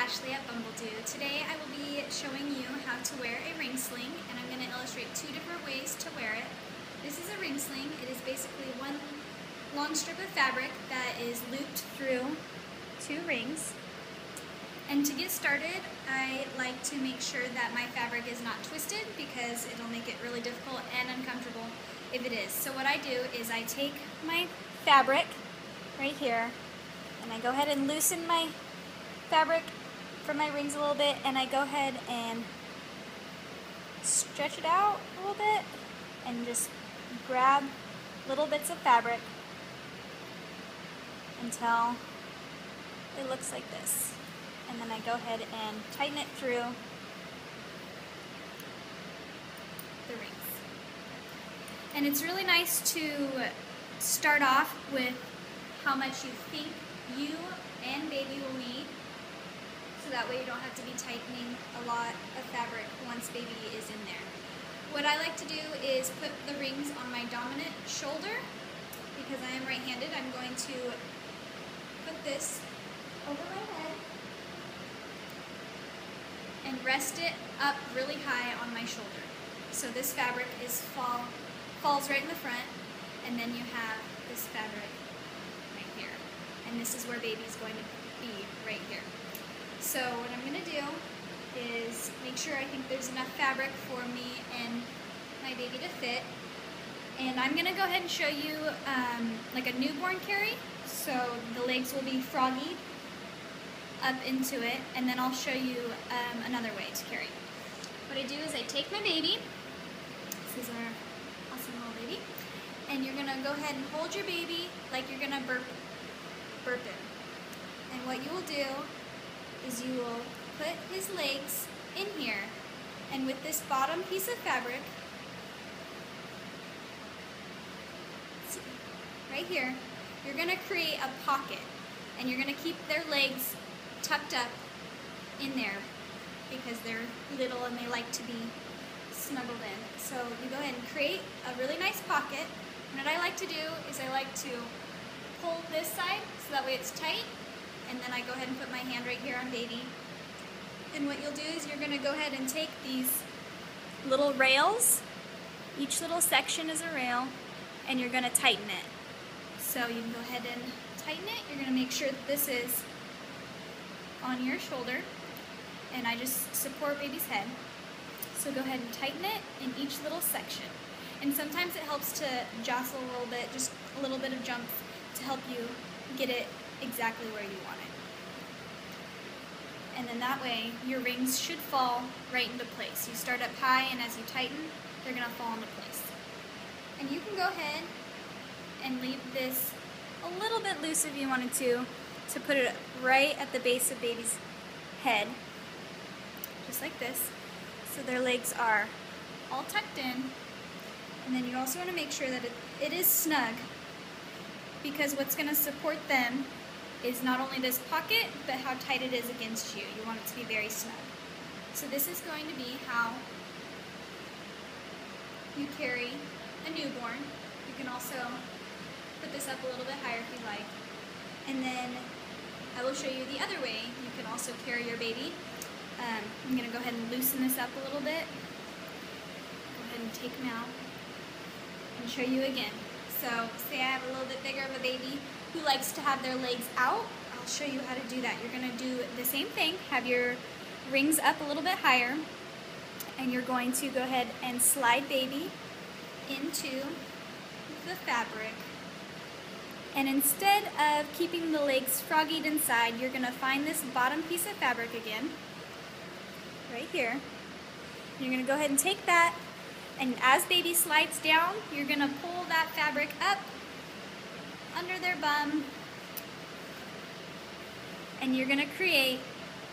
Ashley at Bumbledoo. Today I will be showing you how to wear a ring sling, and I'm going to illustrate two different ways to wear it. This is a ring sling. It is basically one long strip of fabric that is looped through two rings. And to get started, I like to make sure that my fabric is not twisted because it'll make it really difficult and uncomfortable if it is. So what I do is I take my fabric right here and I go ahead and loosen my fabric from my rings a little bit, and I go ahead and stretch it out a little bit and just grab little bits of fabric until it looks like this. And then I go ahead and tighten it through the rings. And it's really nice to start off with how much you think you and baby will need, so that way you don't have to be tightening a lot of fabric once baby is in there. What I like to do is put the rings on my dominant shoulder. Because I am right-handed, I'm going to put this over my head and rest it up really high on my shoulder. So this fabric falls right in the front, and then you have this fabric right here. And this is where baby's going to be, right here. So what I'm going to do is make sure I think there's enough fabric for me and my baby to fit. And I'm going to go ahead and show you like a newborn carry. So the legs will be froggied up into it, and then I'll show you another way to carry. What I do is I take my baby, this is our awesome little baby, and you're going to go ahead and hold your baby like you're going to burp him. And what you will do is you will put his legs in here, and with this bottom piece of fabric, right here, you're going to create a pocket, and you're going to keep their legs tucked up in there because they're little and they like to be snuggled in. So you go ahead and create a really nice pocket. And what I like to do is I like to pull this side so that way it's tight, and then I go ahead and put my hand right here on baby. And what you'll do is you're going to go ahead and take these little rails, each little section is a rail, and you're going to tighten it. So you can go ahead and tighten it. You're going to make sure that this is on your shoulder, and I just support baby's head. So go ahead and tighten it in each little section. And sometimes it helps to jostle a little bit, just a little bit of jump to help you get it exactly where you want it. And then that way your rings should fall right into place. You start up high, and as you tighten, they're going to fall into place. And you can go ahead and leave this a little bit loose if you wanted to put it right at the base of baby's head, just like this, so their legs are all tucked in. And then you also want to make sure that it is snug, because what's going to support them is not only this pocket, but how tight it is against you. You want it to be very snug. So this is going to be how you carry a newborn. You can also put this up a little bit higher if you like. And then I will show you the other way you can also carry your baby. I'm going to go ahead and loosen this up a little bit. Go ahead and take him out and show you again. So say I have a little bit bigger of a baby who likes to have their legs out. I'll show you how to do that. You're going to do the same thing. Have your rings up a little bit higher, and you're going to go ahead and slide baby into the fabric. And instead of keeping the legs froggied inside, you're going to find this bottom piece of fabric again, right here. You're going to go ahead and take that, and as baby slides down, you're going to pull that fabric up under their bum, and you're going to create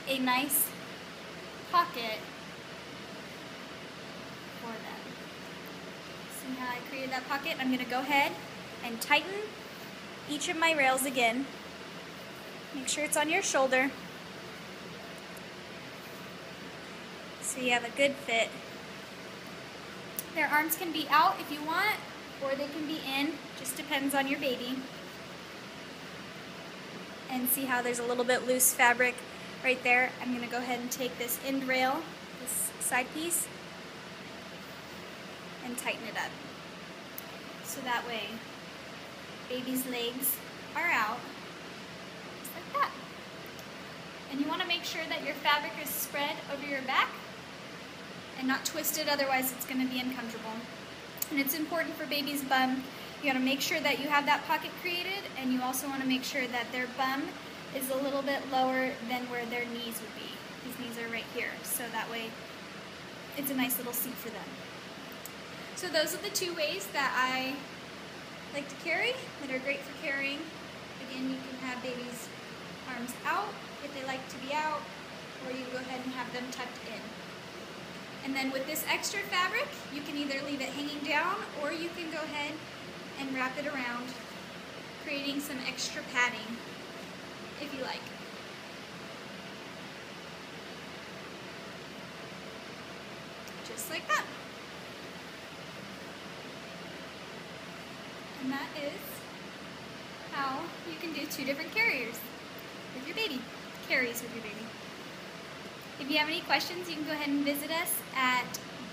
a nice pocket for them. See how I created that pocket? I'm going to go ahead and tighten each of my rails again. Make sure it's on your shoulder so you have a good fit. Their arms can be out if you want, or they can be in, just depends on your baby. And see how there's a little bit loose fabric right there. I'm going to go ahead and take this end rail, this side piece, and tighten it up. So that way baby's legs are out, just like that. And you want to make sure that your fabric is spread over your back and not twisted, otherwise it's going to be uncomfortable. And it's important for baby's bum, you got to make sure that you have that pocket created, and you also want to make sure that their bum is a little bit lower than where their knees would be. These knees are right here, so that way it's a nice little seat for them. So those are the two ways that I like to carry that are great for carrying. Again, you can have baby's arms out if they like to be out, or you can go ahead and have them tucked in. And then with this extra fabric, you can either leave it hanging down, or you can go ahead and wrap it around, creating some extra padding if you like. Just like that. And that is how you can do two different carriers with your baby, carries with your baby. If you have any questions, you can go ahead and visit us at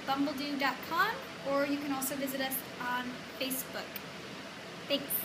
bumbledoo.com, or you can also visit us on Facebook. Thanks.